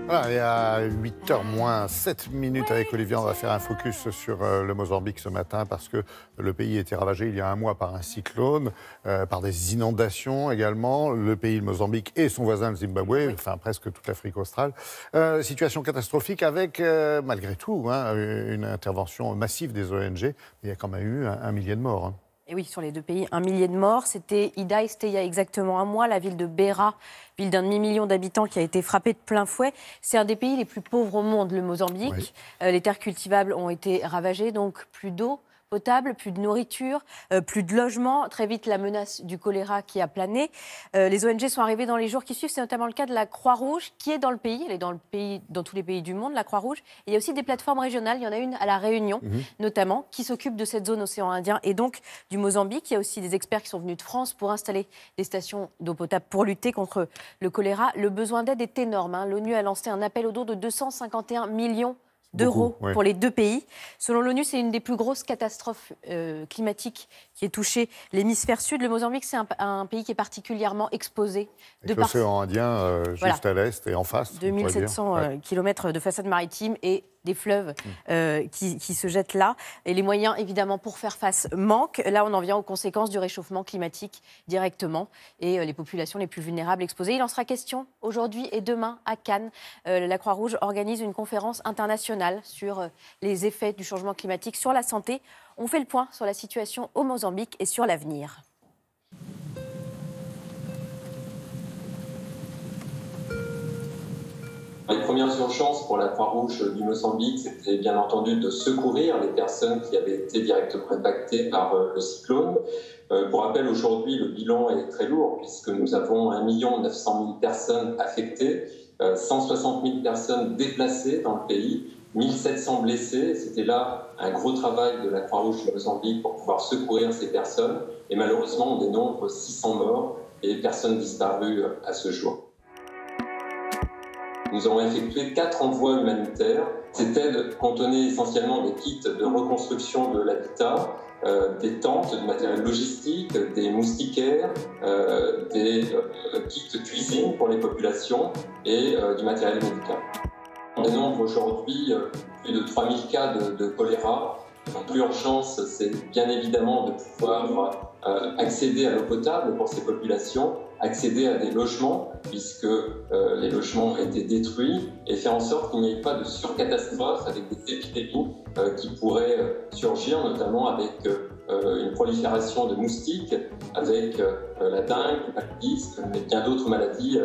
Voilà, et à 8h moins 7 minutes avec Olivier, on va faire un focus sur le Mozambique ce matin parce que le pays a été ravagé il y a un mois par un cyclone, par des inondations également. Le pays, le Mozambique et son voisin, le Zimbabwe, enfin presque toute l'Afrique australe. Situation catastrophique avec, malgré tout, hein, une intervention massive des ONG. Il y a quand même eu un millier de morts. Hein. Et oui, sur les deux pays, 1 millier de morts. C'était Ida, c'était il y a exactement un mois, la ville de Beira, ville d'un demi-million d'habitants qui a été frappée de plein fouet. C'est un des pays les plus pauvres au monde, le Mozambique. Oui. Les terres cultivables ont été ravagées, donc plus d'eau potable, plus de nourriture, plus de logement. Très vite, la menace du choléra qui a plané. Les ONG sont arrivées dans les jours qui suivent. C'est notamment le cas de la Croix-Rouge qui est dans le pays. Elle est dans le pays, dans tous les pays du monde, la Croix-Rouge. Et il y a aussi des plateformes régionales. Il y en a une à La Réunion, notamment, qui s'occupe de cette zone océan Indien et donc du Mozambique. Il y a aussi des experts qui sont venus de France pour installer des stations d'eau potable pour lutter contre le choléra. Le besoin d'aide est énorme. Hein. L'ONU a lancé un appel aux dons de 251 millions d'euros pour les deux pays. Selon l'ONU, c'est une des plus grosses catastrophes climatiques qui ait touché l'hémisphère sud. Le Mozambique, c'est un pays qui est particulièrement exposé. Avec l'océan Indien juste à l'est et en face. 2700 kilomètres de façade maritime et des fleuves qui se jettent là. Et les moyens, évidemment, pour faire face manquent. Là, on en vient aux conséquences du réchauffement climatique directement et les populations les plus vulnérables exposées. Il en sera question aujourd'hui et demain à Cannes. La Croix-Rouge organise une conférence internationale sur les effets du changement climatique sur la santé. On fait le point sur la situation au Mozambique et sur l'avenir. Les premières urgences pour la Croix-Rouge du Mozambique, c'était bien entendu de secourir les personnes qui avaient été directement impactées par le cyclone. Pour rappel, aujourd'hui, le bilan est très lourd puisque nous avons 1 900 000 personnes affectées, 160 000 personnes déplacées dans le pays, 1 700 blessés. C'était là un gros travail de la Croix-Rouge du Mozambique pour pouvoir secourir ces personnes. Et malheureusement, on dénombre 600 morts et personnes disparues à ce jour. Nous avons effectué 4 envois humanitaires. Cette aide contenait essentiellement des kits de reconstruction de l'habitat, des tentes, du matériel logistique, des moustiquaires, des kits cuisine pour les populations et du matériel médical. On dénombre aujourd'hui plus de 3000 cas de choléra. Donc l'urgence, c'est bien évidemment de pouvoir accéder à l'eau potable pour ces populations, accéder à des logements, puisque les logements ont été détruits, et faire en sorte qu'il n'y ait pas de surcatastrophe avec des épidémies qui pourraient surgir, notamment avec une prolifération de moustiques, avec la dengue, le paludisme, mais bien d'autres maladies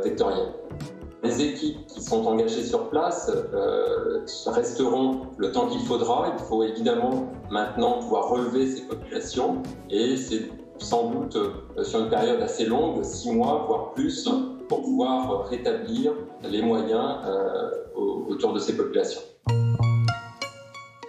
vectorielles. Les équipes qui sont engagées sur place resteront le temps qu'il faudra. Il faut évidemment maintenant pouvoir relever ces populations et c'est sans doute sur une période assez longue, 6 mois voire plus, pour pouvoir rétablir les moyens autour de ces populations.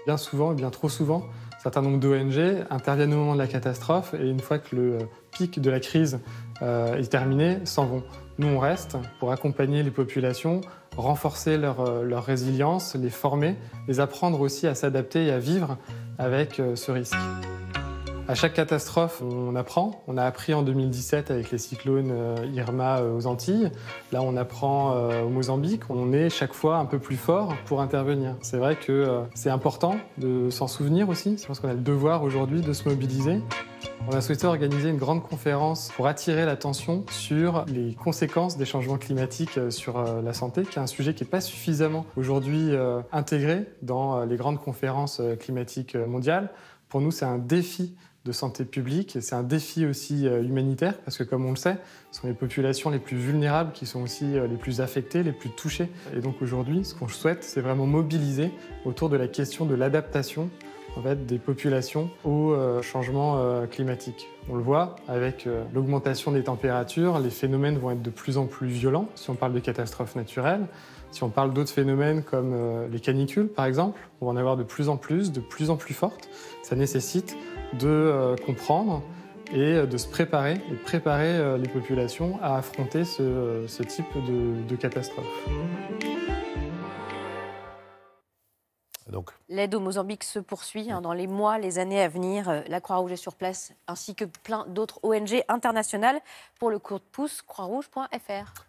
Bien souvent, et bien trop souvent, un certain nombre d'ONG interviennent au moment de la catastrophe et une fois que le pic de la crise est terminé, s'en vont. Nous, on reste pour accompagner les populations, renforcer leur résilience, les former, les apprendre aussi à s'adapter et à vivre avec ce risque. À chaque catastrophe, on apprend. On a appris en 2017 avec les cyclones Irma aux Antilles. Là, on apprend au Mozambique. On est chaque fois un peu plus fort pour intervenir. C'est vrai que c'est important de s'en souvenir aussi. Je pense qu'on a le devoir aujourd'hui de se mobiliser. On a souhaité organiser une grande conférence pour attirer l'attention sur les conséquences des changements climatiques sur la santé, qui est un sujet qui n'est pas suffisamment aujourd'hui intégré dans les grandes conférences climatiques mondiales. Pour nous, c'est un défi de santé publique et c'est un défi aussi humanitaire parce que, comme on le sait, ce sont les populations les plus vulnérables qui sont aussi les plus affectées, les plus touchées. Et donc aujourd'hui, ce qu'on souhaite, c'est vraiment mobiliser autour de la question de l'adaptation des populations au changement climatique. On le voit avec l'augmentation des températures, les phénomènes vont être de plus en plus violents si on parle de catastrophes naturelles. Si on parle d'autres phénomènes comme les canicules, par exemple, on va en avoir de plus en plus fortes. Ça nécessite de comprendre et de se préparer et de préparer les populations à affronter ce type de catastrophe. L'aide au Mozambique se poursuit dans les mois, les années à venir. La Croix-Rouge est sur place, ainsi que plein d'autres ONG internationales. Pour le coup de pouce, croixrouge.fr.